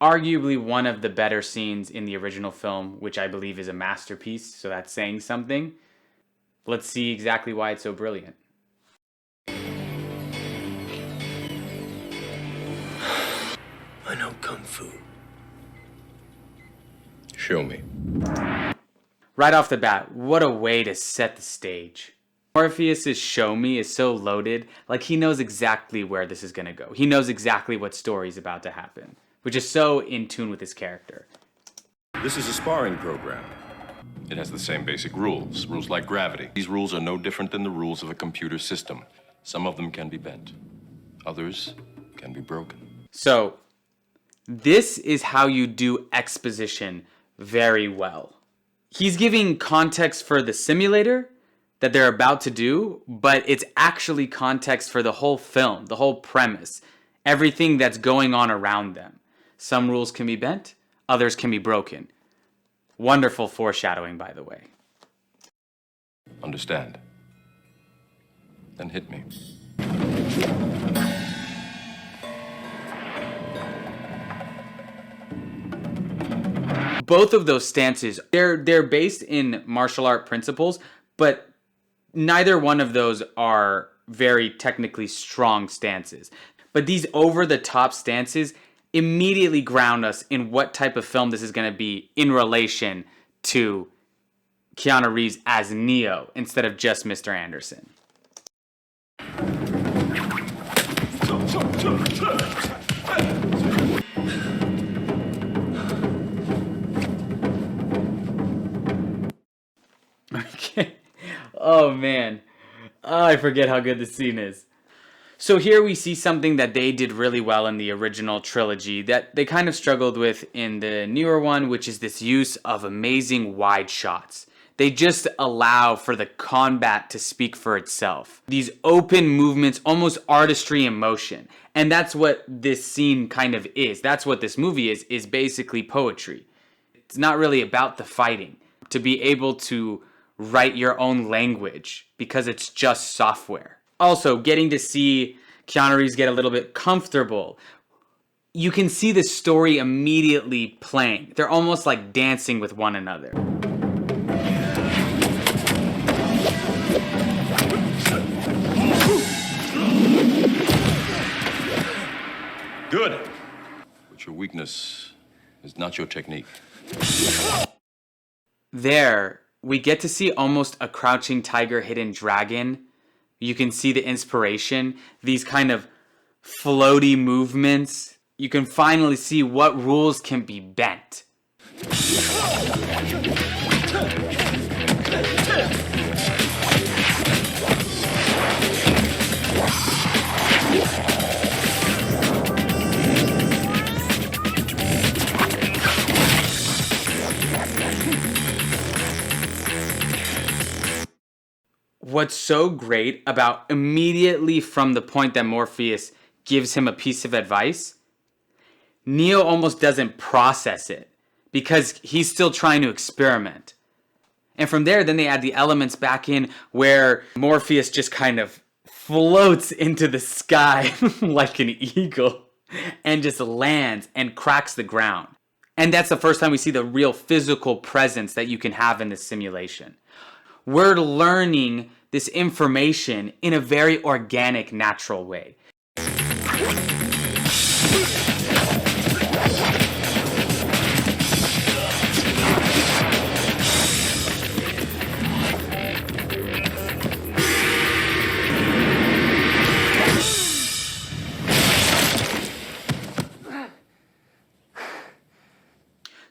arguably one of the better scenes in the original film, which I believe is a masterpiece, so that's saying something. Let's see exactly why it's so brilliant. I know Kung Fu. Show me. Right off the bat, what a way to set the stage. Morpheus's show me is so loaded, like he knows exactly where this is going to go. He knows exactly what story is about to happen, which is so in tune with his character. This is a sparring program. It has the same basic rules like gravity. These rules are no different than the rules of a computer system. Some of them can be bent. Others can be broken. So, this is how you do exposition very well. He's giving context for the simulator that they're about to do, but it's actually context for the whole film, the whole premise, everything that's going on around them. Some rules can be bent, others can be broken. Wonderful foreshadowing, by the way. Understand? Then hit me. Both of those stances, they're based in martial art principles, but neither one of those are very technically strong stances. But these over-the-top stances immediately ground us in what type of film this is going to be in relation to Keanu Reeves as Neo instead of just Mr. Anderson. Okay. Oh man. Oh, I forget how good this scene is. So here we see something that they did really well in the original trilogy that they kind of struggled with in the newer one, which is this use of amazing wide shots. They just allow for the combat to speak for itself. These open movements, almost artistry in motion. And that's what this scene kind of is. That's what this movie is basically poetry. It's not really about the fighting. To be able to write your own language because it's just software. Also, getting to see Keanu Reeves get a little bit comfortable. You can see the story immediately playing. They're almost like dancing with one another. Good. But your weakness is not your technique. There, we get to see almost a crouching tiger, hidden dragon. You can see the inspiration, these kind of floaty movements. You can finally see what rules can be bent. What's so great about immediately from the point that Morpheus gives him a piece of advice, Neo almost doesn't process it because he's still trying to experiment. And from there, then they add the elements back in where Morpheus just kind of floats into the sky like an eagle and just lands and cracks the ground. And that's the first time we see the real physical presence that you can have in this simulation. We're learning this information in a very organic, natural way.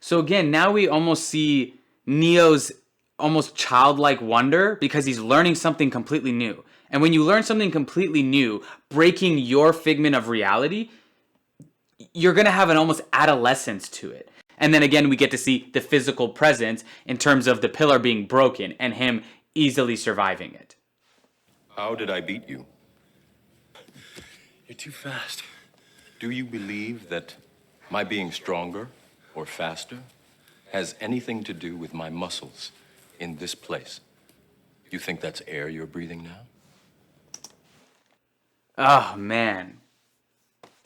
So again, now we almost see Neo's almost childlike wonder because he's learning something completely new. And when you learn something completely new, breaking your figment of reality, you're going to have an almost adolescence to it. And then again, we get to see the physical presence in terms of the pillar being broken and him easily surviving it. How did I beat you? You're too fast. Do you believe that my being stronger or faster has anything to do with my muscles in this place? You think that's air you're breathing now? Oh, man.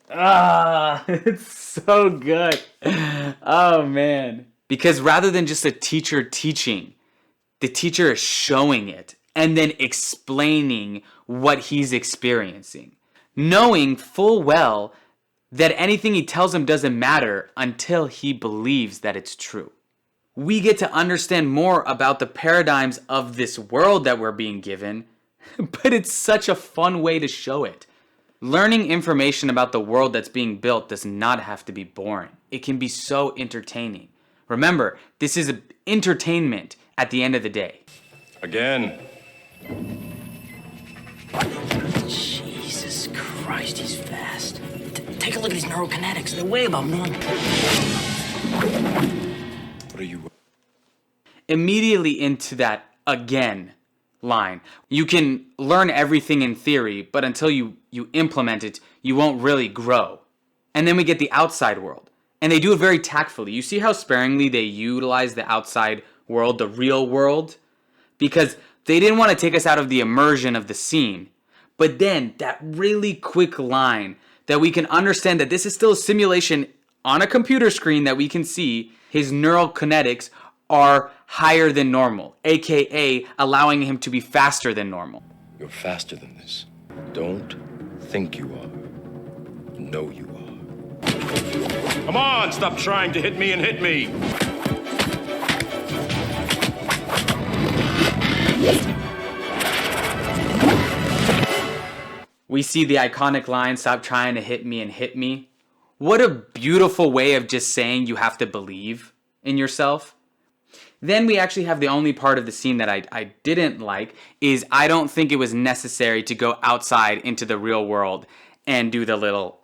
It's so good. Oh, man. Because rather than just a teacher teaching, the teacher is showing it and then explaining what he's experiencing, knowing full well that anything he tells him doesn't matter until he believes that it's true. We get to understand more about the paradigms of this world that we're being given, but it's such a fun way to show it. Learning information about the world that's being built does not have to be boring. It can be so entertaining. Remember, this is entertainment at the end of the day. Again. Jesus Christ, he's fast. Take a look at these neurokinetics. They're way above normal. What are you... Immediately into that again line. You can learn everything in theory, but until you implement it, you won't really grow. And then we get the outside world. And they do it very tactfully. You see how sparingly they utilize the outside world, the real world? Because they didn't want to take us out of the immersion of the scene. But then that really quick line that we can understand that this is still a simulation on a computer screen that we can see, his neural kinetics are higher than normal, aka allowing him to be faster than normal. You're faster than this. Don't think you are. Know you are. Come on, stop trying to hit me and hit me! We see the iconic line, "Stop trying to hit me and hit me." What a beautiful way of just saying you have to believe in yourself. Then we actually have the only part of the scene that I didn't like is I don't think it was necessary to go outside into the real world and do the little...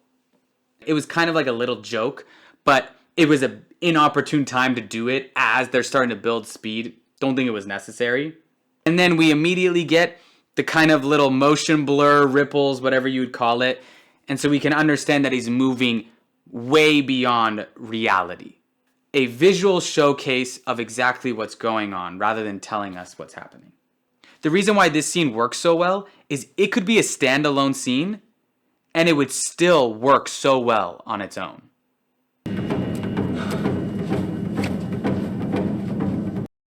It was kind of like a little joke, but it was an inopportune time to do it as they're starting to build speed. Don't think it was necessary. And then we immediately get the kind of little motion blur, ripples, whatever you would call it. And so we can understand that he's moving way beyond reality. A visual showcase of exactly what's going on rather than telling us what's happening. The reason why this scene works so well is it could be a standalone scene and it would still work so well on its own.